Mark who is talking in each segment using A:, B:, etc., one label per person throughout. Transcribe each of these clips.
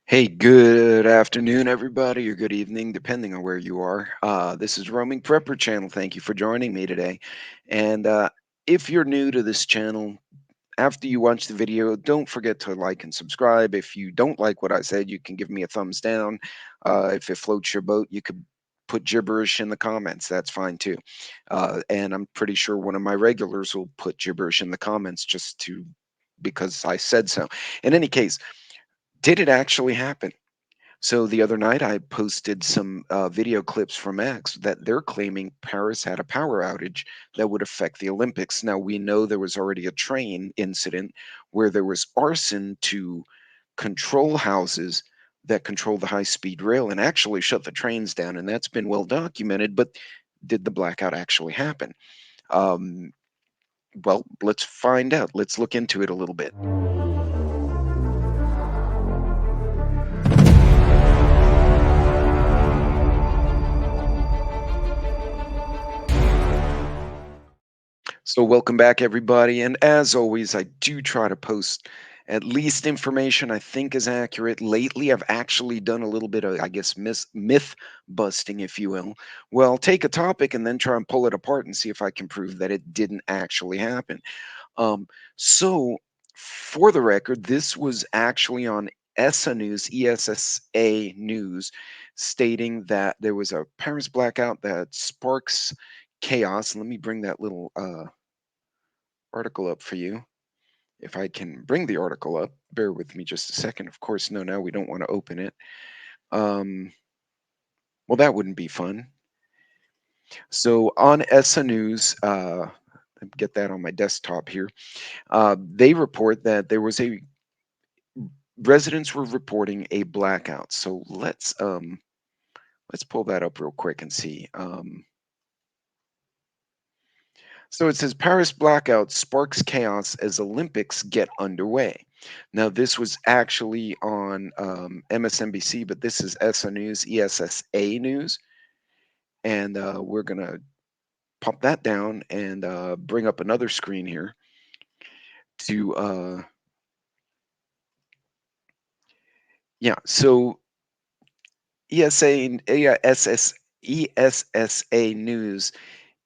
A: Hey, good afternoon, everybody, or good evening, depending on where you are. This is Roaming Prepper Channel. Thank you for joining me today. And if you're new to this channel, after you watch the video, don't forget to like and subscribe. If you don't like what I said, you can give me a thumbs down. If it floats your boat, you could put gibberish in the comments. That's fine too. And I'm pretty sure one of my regulars will put gibberish in the comments just to because I said so. In any case, did it actually happen? So the other night, I posted some video clips from X that they're claiming Paris had a power outage that would affect the Olympics. Now, we know there was already a train incident where there was arson to control houses that control the high speed rail and actually shut the trains down. And that's been well documented. But did the blackout actually happen? Um, well, let's find out. Let's look into it a little bit. So, welcome back, everybody. And as always, I do try to post at least information I think is accurate. Lately, I've actually done a little bit of, I guess, myth busting, if you will. Well, take a topic and then try and pull it apart and see if I can prove that it didn't actually happen. Um, so, for the record, this was actually on ESSA News, ESSA News, stating that there was a Paris blackout that sparks chaos. Let me bring that little article up for you. If I can bring the article up, bear with me just a second. Of course, no, now we don't want to open it. Um, well, that wouldn't be fun. So on ESSA News, get that on my desktop here. They report that there was a residents were reporting a blackout. So let's pull that up real quick and see. So it says Paris blackout sparks chaos as Olympics get underway. Now, this was actually on MSNBC, but this is ESSA News, ESSA News. And we're going to pop that down and bring up another screen here to, yeah, so ESSA News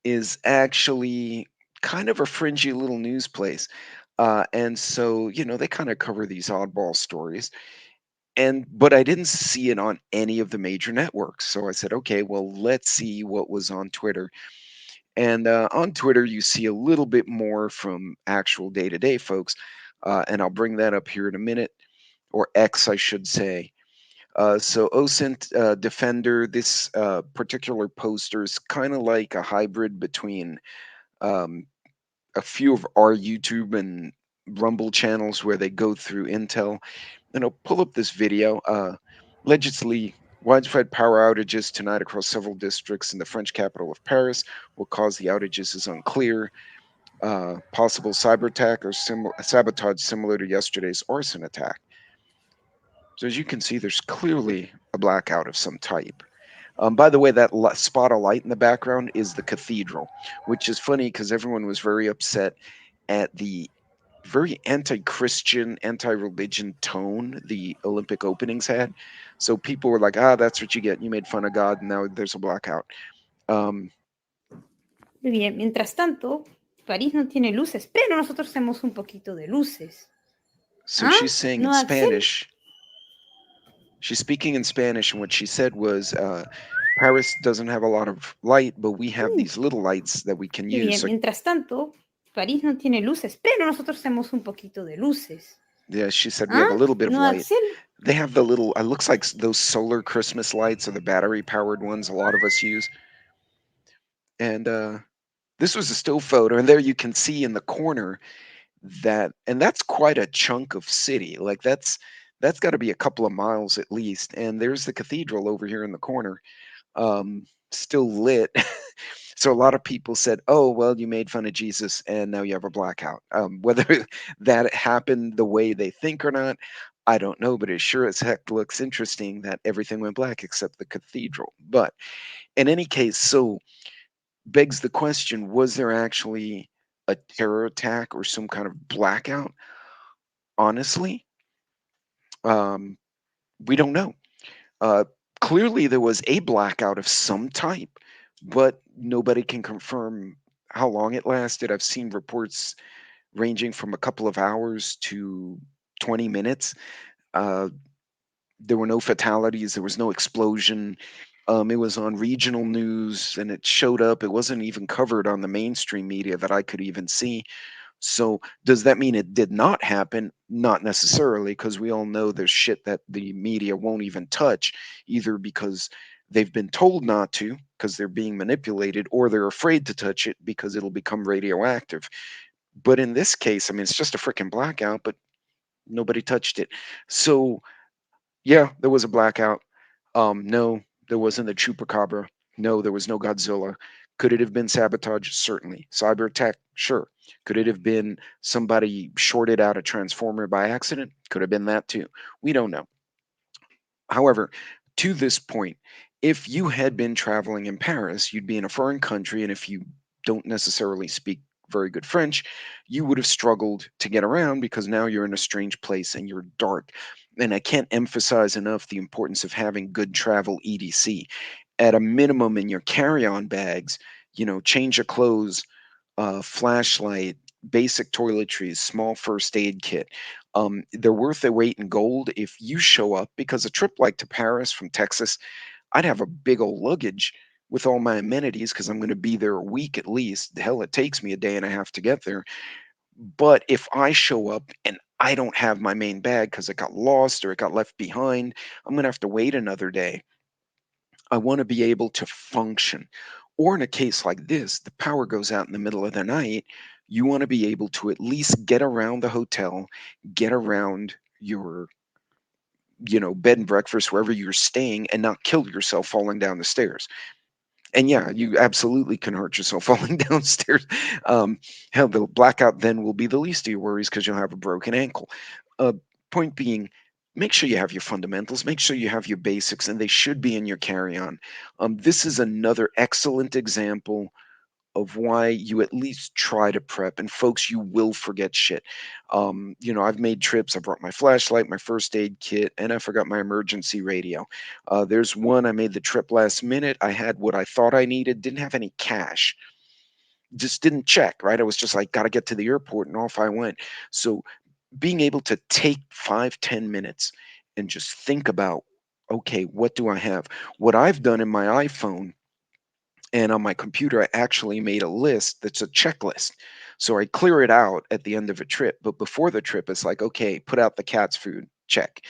A: is actually kind of a fringy little news place. And so, they kind of cover these oddball stories. But I didn't see it on any of the major networks. So I said, okay, well, let's see what was on Twitter. And on Twitter, you see a little bit more from actual day to day folks. And I'll bring that up here in a minute, or X, I should say. So OSINT Defender, this particular poster is kind of like a hybrid between um, a few of our YouTube and Rumble channels where they go through Intel. And I'll pull up this video. Allegedly, widespread power outages tonight across several districts in the French capital of Paris. What caused the outages is unclear. Possible cyber attack or sabotage similar to yesterday's arson attack. So as you can see, there's clearly a blackout of some type. By the way, that spot of light in the background is the cathedral, which is funny because everyone was very upset at the very anti-Christian, anti-religion tone the Olympic openings had. So people were like, "Ah, that's what you get. You made fun of God, and now there's a blackout." Um,
B: Muy bien, mientras tanto, París no tiene luces, pero nosotros tenemos un poquito de luces.
A: so
B: ¿Ah?
A: she's saying in
B: ¿No, Axel?
A: Spanish. She's speaking in Spanish, and what she said was, "Paris doesn't have a lot of light, but we have these little lights that we can
B: Muy
A: use."
B: bien,
A: So
B: mientras tanto, París no tiene luces, pero nosotros tenemos un poquito de luces.
A: yeah, she said we
B: ¿Ah?
A: have a little bit of
B: ¿No,
A: light.
B: Axel?
A: They have the little, it looks like those solar Christmas lights or the battery powered ones a lot of us use. And this was a still photo, and there you can see in the corner and that's quite a chunk of city. Like that's got to be a couple of miles at least. And there's the cathedral over here in the corner, still lit. So a lot of people said, "Oh, well, you made fun of Jesus, and now you have a blackout." Whether that happened the way they think or not, I don't know. But it sure as heck looks interesting that everything went black except the cathedral. But in any case, so begs the question: was there actually a terror attack or some kind of blackout? Honestly, um, We don't know. Uh, Clearly, there was a blackout of some type, but nobody can confirm how long it lasted. I've seen reports ranging from a couple of hours to 20 minutes. Uh, there were no fatalities, there was no explosion. It was on regional news and it showed up. It wasn't even covered on the mainstream media that I could even see. So, does that mean it did not happen? Not necessarily, because we all know there's shit that the media won't even touch, either because they've been told not to, because they're being manipulated, or they're afraid to touch it because it'll become radioactive. But in this case, I mean, it's just a freaking blackout, but nobody touched it. So, yeah, there was a blackout. No, there wasn't a chupacabra. No, there was no Godzilla. Could it have been sabotage? Certainly. Cyber attack? Sure. Could it have been somebody shorted out a transformer by accident? Could have been that too. We don't know. However, to this point, if you had been traveling in Paris, you'd be in a foreign country, and if you don't necessarily speak very good French, you would have struggled to get around because now you're in a strange place and you're dark. And I can't emphasize enough the importance of having good travel EDC. At a minimum, in your carry on bags, change of clothes, flashlight, basic toiletries, small first aid kit. They're worth their weight in gold if you show up, because a trip like to Paris from Texas, I'd have a big old luggage with all my amenities because I'm going to be there a week at least. Hell, it takes me a day and a half to get there. But if I show up and I don't have my main bag because it got lost or it got left behind, I'm going to have to wait another day. I want to be able to function. Or in a case like this, the power goes out in the middle of the night. You want to be able to at least get around the hotel, get around your, bed and breakfast, wherever you're staying, and not kill yourself falling down the stairs. And yeah, you absolutely can hurt yourself falling downstairs. Um, Hell, the blackout then will be the least of your worries because you'll have a broken ankle. Uh, Point being, make sure you have your fundamentals, make sure you have your basics, and they should be in your carry on. This is another excellent example of why you at least try to prep. And folks, you will forget shit. I've made trips. I brought my flashlight, my first aid kit, and I forgot my emergency radio. There's one I made the trip last minute. I had what I thought I needed, didn't have any cash, just didn't check, right? I was just like, got to get to the airport, and off I went. So being able to take 5-10 minutes and just think about, okay, what do I have? What I've done in my iPhone and on my computer, I actually made a list that's a checklist. So I clear it out at the end of a trip. But before the trip, it's like, okay, put out the cat's food, check.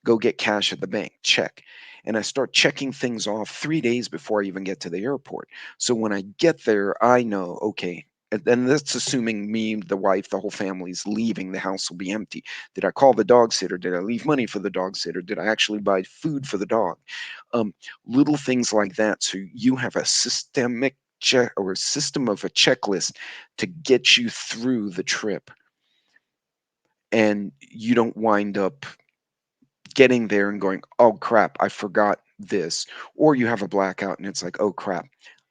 A: Go get cash at the bank, check. And I start checking things off 3 days before I even get to the airport. So when I get there, I know, okay, and that's assuming me, the wife, the whole family's leaving, the house will be empty. Did I call the dog sitter? Did I leave money for the dog sitter? Did I actually buy food for the dog? um, Little things like that. So you have a systemic check or a system of a checklist to get you through the trip, and you don't wind up getting there and going, "Oh crap, I forgot this," or you have a blackout and it's like, "Oh crap,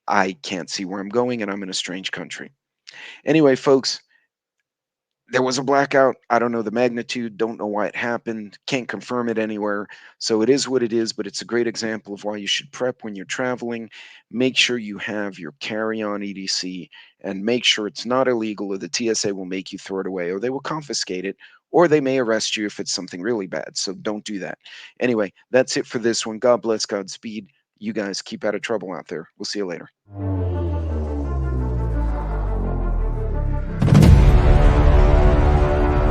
A: I can't see where I'm going and I'm in a strange country." Anyway, folks, there was a blackout. I don't know the magnitude, don't know why it happened, can't confirm it anywhere. So it is what it is, but it's a great example of why you should prep when you're traveling. Make sure you have your carry on EDC and make sure it's not illegal, or the TSA will make you throw it away, or they will confiscate it, or they may arrest you if it's something really bad. So don't do that. Anyway, that's it for this one. God bless, Godspeed. You guys keep out of trouble out there. We'll see you later.